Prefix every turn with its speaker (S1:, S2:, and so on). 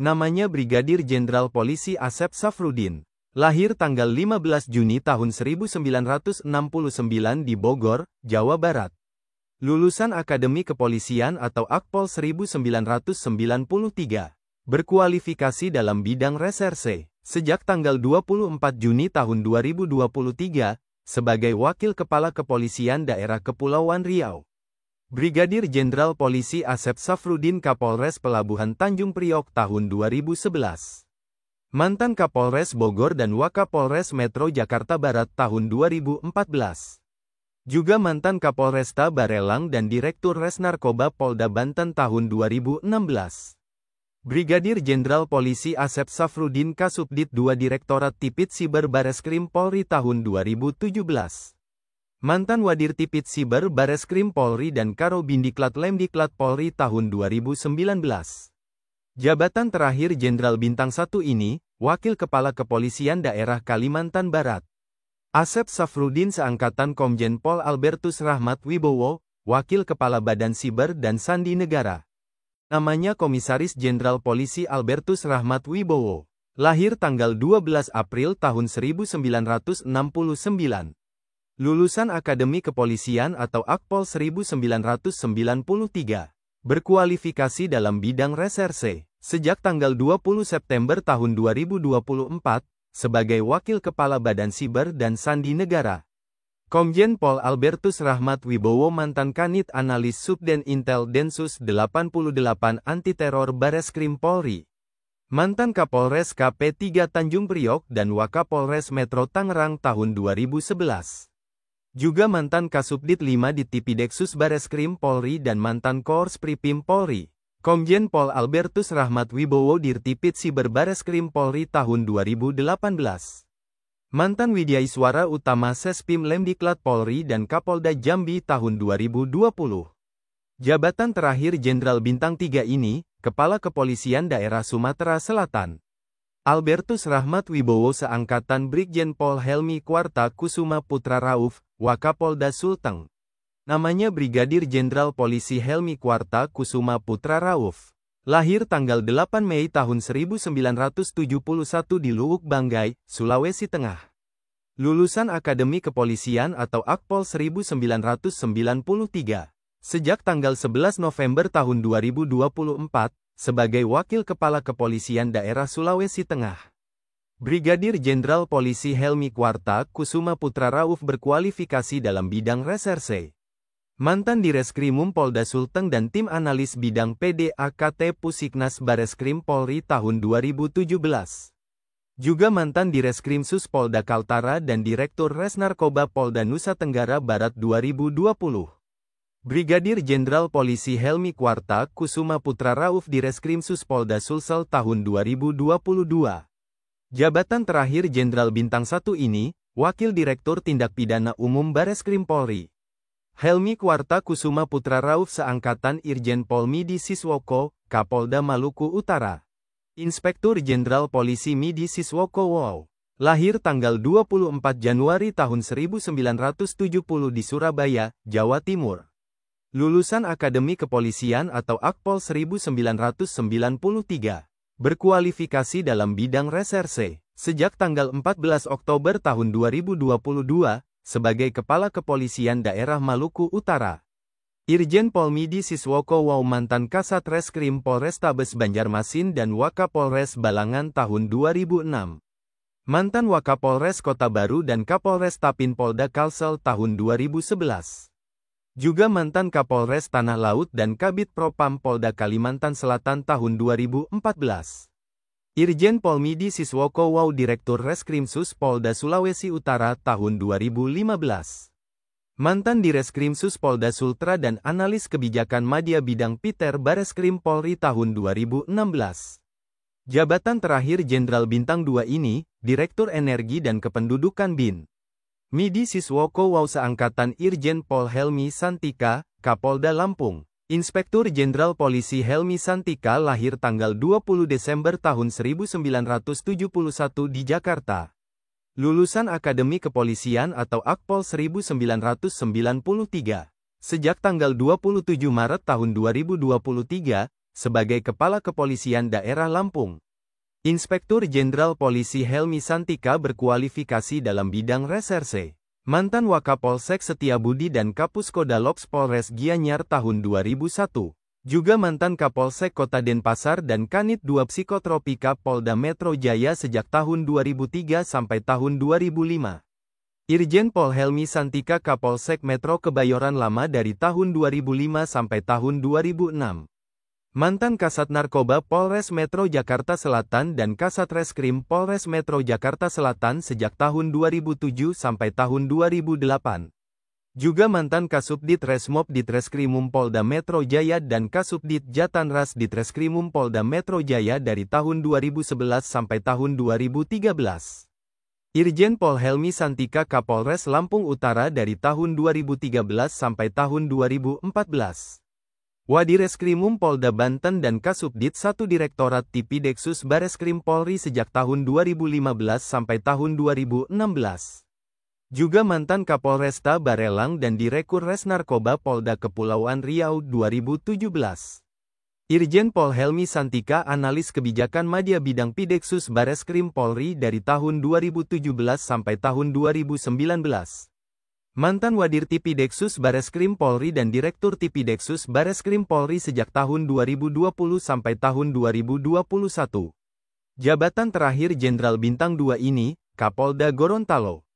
S1: Namanya Brigadir Jenderal Polisi Asep Safrudin. Lahir tanggal 15 Juni tahun 1969 di Bogor, Jawa Barat. Lulusan Akademi Kepolisian atau Akpol 1993. Berkualifikasi dalam bidang reserse. Sejak tanggal 24 Juni tahun 2023, sebagai Wakil Kepala Kepolisian Daerah Kepulauan Riau. Brigadir Jenderal Polisi Asep Safrudin Kapolres Pelabuhan Tanjung Priok tahun 2011. Mantan Kapolres Bogor dan Wakapolres Metro Jakarta Barat tahun 2014. Juga mantan Kapolresta Barelang dan Direktur Res Narkoba Polda Banten tahun 2016. Brigadir Jenderal Polisi Asep Safrudin Kasubdit 2 Direktorat Tipit Siber Bareskrim Polri tahun 2017. Mantan Wadir Tipit Siber Bareskrim Polri dan Karobindiklat Lemdiklat Polri tahun 2019. Jabatan terakhir Jenderal Bintang 1 ini, Wakil Kepala Kepolisian Daerah Kalimantan Barat. Asep Safrudin seangkatan Komjen Pol Albertus Rahmat Wibowo, Wakil Kepala Badan Siber dan Sandi Negara. Namanya Komisaris Jenderal Polisi Albertus Rahmat Wibowo. Lahir tanggal 12 April tahun 1969. Lulusan Akademi Kepolisian atau Akpol 1993. Berkualifikasi dalam bidang reserse. Sejak tanggal 20 September tahun 2024, sebagai Wakil Kepala Badan Siber dan Sandi Negara. Komjen Pol Albertus Rahmat Wibowo mantan Kanit Analis Subden Intel Densus 88 Anti Teror Bareskrim Polri. Mantan Kapolres KP 3 Tanjung Priok dan Wakapolres Metro Tangerang tahun 2011. Juga mantan Kasubdit 5 di Tipideksus Bareskrim Polri dan mantan Kors Pripim Polri. Komjen Pol Albertus Rahmat Wibowo Dirtipit Siber Bareskrim Polri tahun 2018. Mantan Widyaiswara Utama Sespim Lemdiklat Polri dan Kapolda Jambi tahun 2020. Jabatan terakhir Jenderal Bintang 3 ini, Kepala Kepolisian Daerah Sumatera Selatan. Albertus Rahmat Wibowo seangkatan Brigjen Pol Helmi Kwarta Kusuma Putra Rauf, Wakapolda Sulteng. Namanya Brigadir Jenderal Polisi Helmi Kwarta Kusuma Putra Rauf. Lahir tanggal 8 Mei tahun 1971 di Luwuk Banggai, Sulawesi Tengah. Lulusan Akademi Kepolisian atau Akpol 1993. Sejak tanggal 11 November tahun 2024, sebagai Wakil Kepala Kepolisian Daerah Sulawesi Tengah. Brigadir Jenderal Polisi Helmi Kwarta Kusuma Putra Rauf berkualifikasi dalam bidang reserse. Mantan Direskrimum Polda Sulteng dan Tim Analis Bidang PDAKT Pusiknas Bareskrim Polri tahun 2017. Juga mantan Direskrimsus Polda Kaltara dan Direktur Res Narkoba Polda Nusa Tenggara Barat 2020. Brigadir Jenderal Polisi Helmi Kwarta Kusuma Putra Rauf Direskrimsus Polda Sulsel tahun 2022. Jabatan terakhir Jenderal Bintang 1 ini, Wakil Direktur Tindak Pidana Umum Bareskrim Polri. Helmi Kwarta Kusuma Putra Rauf seangkatan Irjen Pol Midi Siswoko, Kapolda Maluku Utara. Inspektur Jenderal Polisi Midi Siswoko Wow. Lahir tanggal 24 Januari tahun 1970 di Surabaya, Jawa Timur. Lulusan Akademi Kepolisian atau Akpol 1993. Berkualifikasi dalam bidang reserse. Sejak tanggal 14 Oktober tahun 2022, sebagai Kepala Kepolisian Daerah Maluku Utara. Irjen Pol Midi Siswoko Wow mantan Kasat Reskrim Polrestabes Banjarmasin dan Wakapolres Balangan tahun 2006. Mantan Wakapolres Kota Baru dan Kapolres Tapin Polda Kalsel tahun 2011. Juga mantan Kapolres Tanah Laut dan Kabid Propam Polda Kalimantan Selatan tahun 2014. Irjen Pol Midi Siswoko Wow Direktur Reskrimsus Polda Sulawesi Utara tahun 2015. Mantan Direskrimsus Polda Sultra dan Analis Kebijakan Madya Bidang Piter Bareskrim Polri tahun 2016. Jabatan terakhir Jenderal Bintang 2 ini, Direktur Energi dan Kependudukan BIN. Midi Siswoko Wow seangkatan Irjen Pol Helmi Santika, Kapolda Lampung. Inspektur Jenderal Polisi Helmi Santika lahir tanggal 20 Desember tahun 1971 di Jakarta. Lulusan Akademi Kepolisian atau Akpol 1993. Sejak tanggal 27 Maret tahun 2023, sebagai Kepala Kepolisian Daerah Lampung. Inspektur Jenderal Polisi Helmi Santika berkualifikasi dalam bidang reserse. Mantan Wakapolsek Setiabudi dan Kapuskoda-Loks Polres Gianyar tahun 2001. Juga mantan Kapolsek Kota Denpasar dan Kanit 2 Psikotropika Polda Metro Jaya sejak tahun 2003 sampai tahun 2005. Irjen Pol Helmi Santika Kapolsek Metro Kebayoran Lama dari tahun 2005 sampai tahun 2006. Mantan Kasat Narkoba Polres Metro Jakarta Selatan dan Kasat Reskrim Polres Metro Jakarta Selatan sejak tahun 2007 sampai tahun 2008. Juga mantan Kasubdit Resmob Ditreskrimum Polda Metro Jaya dan Kasubdit Jatanras Ditreskrimum Polda Metro Jaya dari tahun 2011 sampai tahun 2013. Irjen Pol Helmi Santika Kapolres Lampung Utara dari tahun 2013 sampai tahun 2014. Wadireskrimum Polda Banten dan Kasubdit 1 Direktorat Tipideksus Bareskrim Polri sejak tahun 2015 sampai tahun 2016. Juga mantan Kapolresta Barelang dan Direktur Res Narkoba Polda Kepulauan Riau 2017. Irjen Pol Helmi Santika Analis Kebijakan Madya Bidang Pideksus Bareskrim Polri dari tahun 2017 sampai tahun 2019. Mantan Wadir Tipideksus Bareskrim Polri dan Direktur Tipideksus Bareskrim Polri sejak tahun 2020 sampai tahun 2021. Jabatan terakhir Jenderal Bintang 2 ini, Kapolda Gorontalo.